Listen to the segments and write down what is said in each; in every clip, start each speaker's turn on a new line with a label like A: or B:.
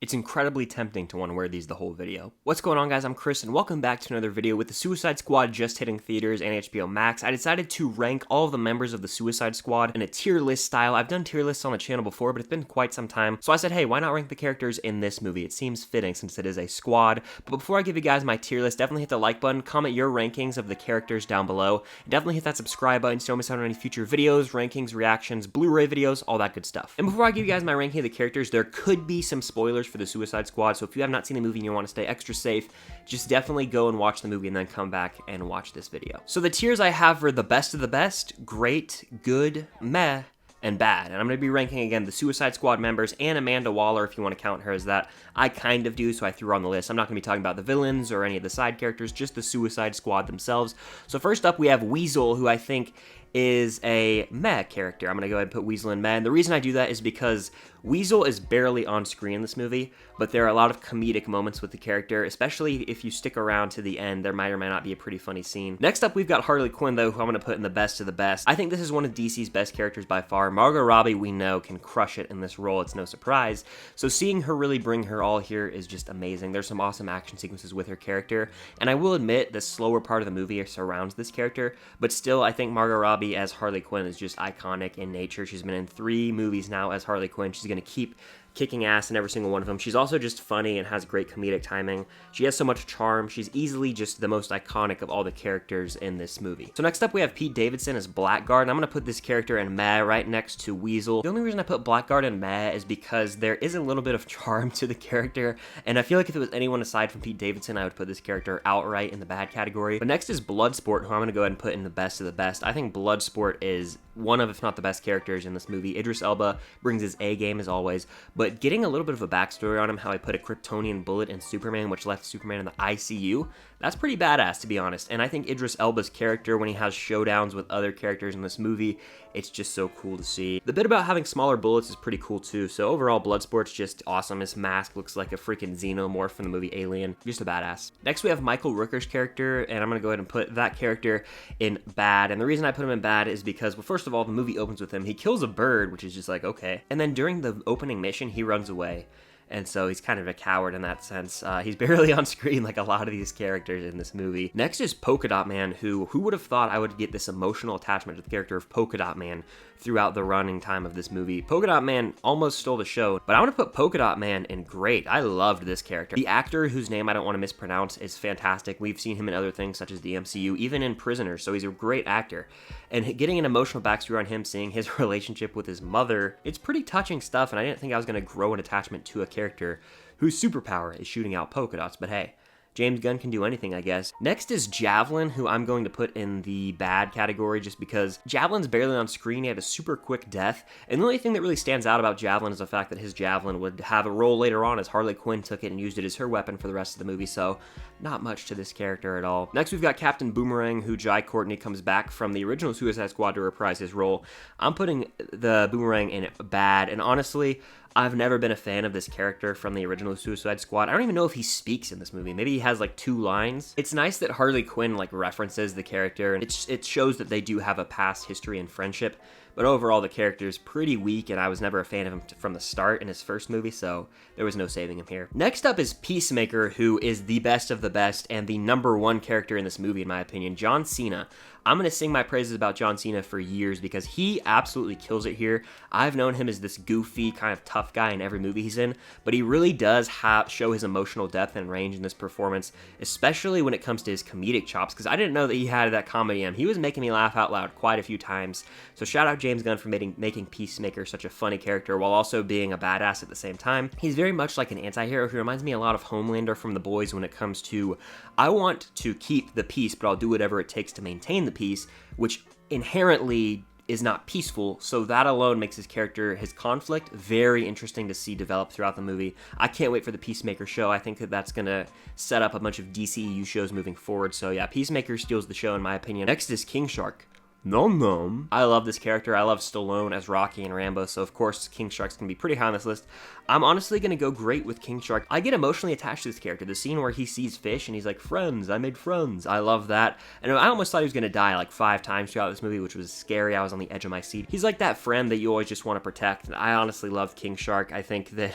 A: It's incredibly tempting to want to wear these the whole video. What's going on, guys? I'm Chris, and welcome back to another video. With the Suicide Squad just hitting theaters and HBO Max, I decided to rank all of the members of the Suicide Squad in a tier list style. I've done tier lists on the channel before, but it's been quite some time, so I said, hey, why not rank the characters in this movie? It seems fitting since it is a squad. But before I give you guys my tier list, definitely hit the like button, comment your rankings of the characters down below, and definitely hit that subscribe button so you don't miss out on any future videos, rankings, reactions, Blu-ray videos, all that good stuff. And before I give you guys my ranking of the characters, there could be some spoilers for the Suicide Squad. So if you have not seen the movie and you want to stay extra safe, just definitely go and watch the movie and then come back and watch this video. So the tiers I have are the best of the best, great, good, meh, and bad. And I'm going to be ranking again the Suicide Squad members and Amanda Waller, if you want to count her as that. I kind of do, so I threw her on the list. I'm not going to be talking about the villains or any of the side characters, just the Suicide Squad themselves. So first up, we have Weasel, who I think is a meh character. I'm going to go ahead and put Weasel in meh. And the reason I do that is because Weasel is barely on screen in this movie, but there are a lot of comedic moments with the character, especially if you stick around to the end. There might or might not be a pretty funny scene. Next up, we've got Harley Quinn, though, who I'm going to put in the best of the best. I think this is one of DC's best characters by far. Margot Robbie, we know, can crush it in this role. It's no surprise. So seeing her really bring her all here is just amazing. There's some awesome action sequences with her character, and I will admit the slower part of the movie surrounds this character, but still, I think Margot Robbie as Harley Quinn is just iconic in nature. She's been in 3 movies now as Harley Quinn. She's going to keep kicking ass in every single one of them. She's also just funny and has great comedic timing. She has so much charm. She's easily just the most iconic of all the characters in this movie. So next up, we have Pete Davidson as Blackguard, and I'm going to put this character in meh right next to Weasel. The only reason I put Blackguard in meh is because there is a little bit of charm to the character, and I feel like if it was anyone aside from Pete Davidson, I would put this character outright in the bad category. But next is Bloodsport, who I'm going to go ahead and put in the best of the best. I think Bloodsport is one of, if not the best characters in this movie. Idris Elba brings his A game as always, but getting a little bit of a backstory on him, how he put a Kryptonian bullet in Superman, which left Superman in the ICU, that's pretty badass, to be honest. And I think Idris Elba's character, when he has showdowns with other characters in this movie, it's just so cool to see. The bit about having smaller bullets is pretty cool too, so overall Bloodsport's just awesome. His mask looks like a freaking xenomorph from the movie Alien. Just a badass. Next we have Michael Rooker's character, and I'm gonna go ahead and put that character in bad. And the reason I put him in bad is because, well, first of all, the movie opens with him. He kills a bird, which is just like, okay. And then during the opening mission, he runs away. And so he's kind of a coward in that sense. He's barely on screen like a lot of these characters in this movie. Next is Polka-Dot Man, who would have thought I would get this emotional attachment to the character of Polka-Dot Man throughout the running time of this movie. Polka-Dot Man almost stole the show, but I want to put Polka-Dot Man in great. I loved this character. The actor, whose name I don't want to mispronounce, is fantastic. We've seen him in other things such as the MCU, even in Prisoners, so he's a great actor. And getting an emotional backstory on him, seeing his relationship with his mother, it's pretty touching stuff, and I didn't think I was going to grow an attachment to a character whose superpower is shooting out polka dots, but hey, James Gunn can do anything, I guess. Next is Javelin, who I'm going to put in the bad category just because Javelin's barely on screen. He had a super quick death, and the only thing that really stands out about Javelin is the fact that his Javelin would have a role later on as Harley Quinn took it and used it as her weapon for the rest of the movie, so not much to this character at all. Next, we've got Captain Boomerang, who Courtney comes back from the original Suicide Squad to reprise his role. I'm putting the Boomerang in bad, and honestly, I've never been a fan of this character from the original Suicide Squad. I don't even know if he speaks in this movie. Maybe he has like 2 lines. It's nice that Harley Quinn like references the character, and it shows that they do have a past history and friendship. But overall, the character is pretty weak, and I was never a fan of him from the start in his first movie, so there was no saving him here. Next up is Peacemaker, who is the best of the best and the #1 character in this movie, in my opinion, John Cena. I'm going to sing my praises about John Cena for years because he absolutely kills it here. I've known him as this goofy, kind of tough guy in every movie he's in, but he really does show his emotional depth and range in this performance, especially when it comes to his comedic chops, because I didn't know that he had that comedy in him. He was making me laugh out loud quite a few times, so shout out James Gunn for making Peacemaker such a funny character while also being a badass at the same time. He's very much like an anti-hero. He reminds me a lot of Homelander from The Boys when it comes to, I want to keep the peace, but I'll do whatever it takes to maintain the peace, which inherently is not peaceful, so that alone makes his character, his conflict, very interesting to see develop throughout the movie. I can't wait for the Peacemaker show. I think that that's going to set up a bunch of DCEU shows moving forward, so yeah, Peacemaker steals the show in my opinion. Next is King Shark. Nom nom. I love this character. I love Stallone as Rocky and Rambo, so of course King Shark's gonna be pretty high on this list. I'm honestly gonna go great with King Shark. I get emotionally attached to this character. The scene where he sees fish and he's like, friends, I made friends. I love that. And I almost thought he was gonna die like 5 times throughout this movie, which was scary. I was on the edge of my seat. He's like that friend that you always just want to protect. And I honestly love King Shark. I think that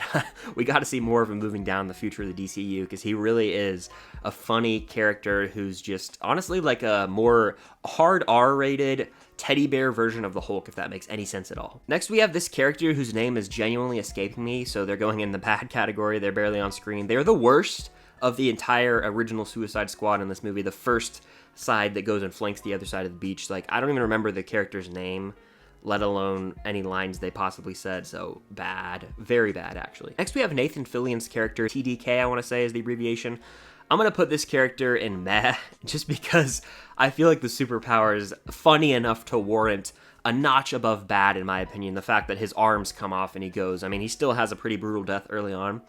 A: we got to see more of him moving down the future of the DCU, because he really is a funny character who's just honestly like a more hard R-rated teddy bear version of the Hulk, if that makes any sense at all. Next, we have this character whose name is genuinely escaping me, so they're going in the bad category. They're barely on screen. They're the worst of the entire original Suicide Squad in this movie. The first side that goes and flanks the other side of the beach. Like, I don't even remember the character's name, let alone any lines they possibly said, so bad. Very bad, actually. Next, we have Nathan Fillion's character, TDK, I want to say is the abbreviation. I'm going to put this character in meh, just because I feel like the superpower is funny enough to warrant a notch above bad, in my opinion. The fact that his arms come off and he goes, I mean, he still has a pretty brutal death early on,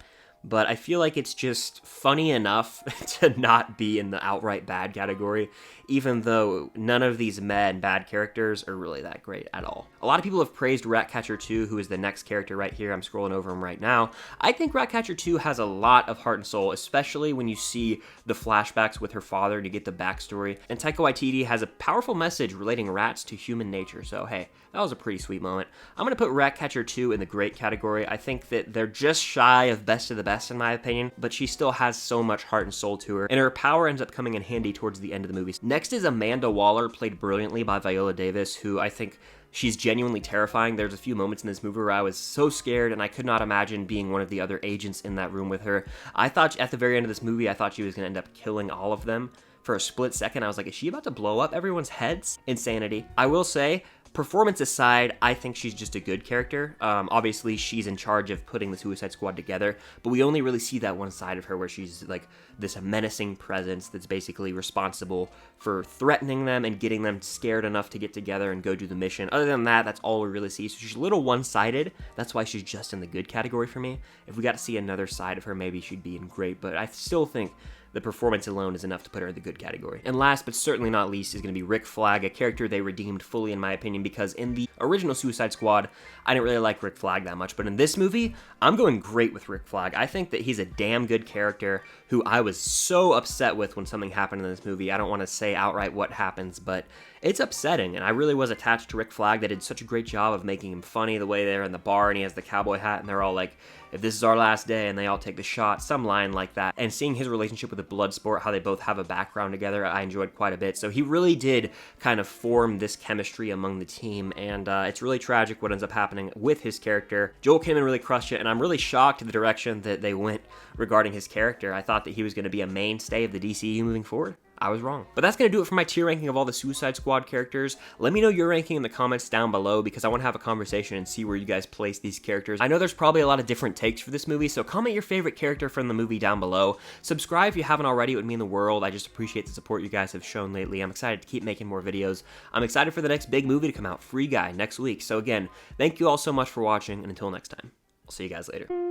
A: but I feel like it's just funny enough to not be in the outright bad category, even though none of these meh and bad characters are really that great at all. A lot of people have praised Ratcatcher 2, who is the next character right here. I'm scrolling over him right now. I think Ratcatcher 2 has a lot of heart and soul, especially when you see the flashbacks with her father to get the backstory. And Taika Waititi has a powerful message relating rats to human nature, so hey, that was a pretty sweet moment. I'm going to put Ratcatcher 2 in the great category. I think that they're just shy of best of the best in my opinion, but she still has so much heart and soul to her, and her power ends up coming in handy towards the end of the movie. Next is Amanda Waller, played brilliantly by Viola Davis, who I think she's genuinely terrifying. There's a few moments in this movie where I was so scared, and I could not imagine being one of the other agents in that room with her. I thought at the very end of this movie, I thought she was going to end up killing all of them. For a split second, I was like, is she about to blow up everyone's heads? Insanity. I will say, performance aside, I think she's just a good character. Obviously, she's in charge of putting the Suicide Squad together, but we only really see that one side of her where she's like this menacing presence that's basically responsible for threatening them and getting them scared enough to get together and go do the mission. Other than that, that's all we really see. So she's a little one-sided. That's why she's just in the good category for me. If we got to see another side of her, maybe she'd be in great, but I still think the performance alone is enough to put her in the good category. And last, but certainly not least, is going to be Rick Flag, a character they redeemed fully, in my opinion, because in the original Suicide Squad, I didn't really like Rick Flag that much, but in this movie, I'm going great with Rick Flag. I think that he's a damn good character who I was so upset with when something happened in this movie. I don't want to say outright what happens, but it's upsetting, and I really was attached to Rick Flag. They did such a great job of making him funny, the way they're in the bar and he has the cowboy hat and they're all like, if this is our last day, and they all take the shot, some line like that. And seeing his relationship with the Bloodsport, how they both have a background together, I enjoyed quite a bit. So he really did kind of form this chemistry among the team, and it's really tragic what ends up happening with his character. Joel Kinnaman really crushed it, and I'm really shocked at the direction that they went regarding his character. I thought that he was going to be a mainstay of the DCU moving forward. I was wrong. But that's going to do it for my tier ranking of all the Suicide Squad characters. Let me know your ranking in the comments down below, because I want to have a conversation and see where you guys place these characters. I know there's probably a lot of different takes for this movie, so comment your favorite character from the movie down below. Subscribe if you haven't already. It would mean the world. I just appreciate the support you guys have shown lately. I'm excited to keep making more videos. I'm excited for the next big movie to come out, Free Guy, next week. So again, thank you all so much for watching, and until next time, I'll see you guys later.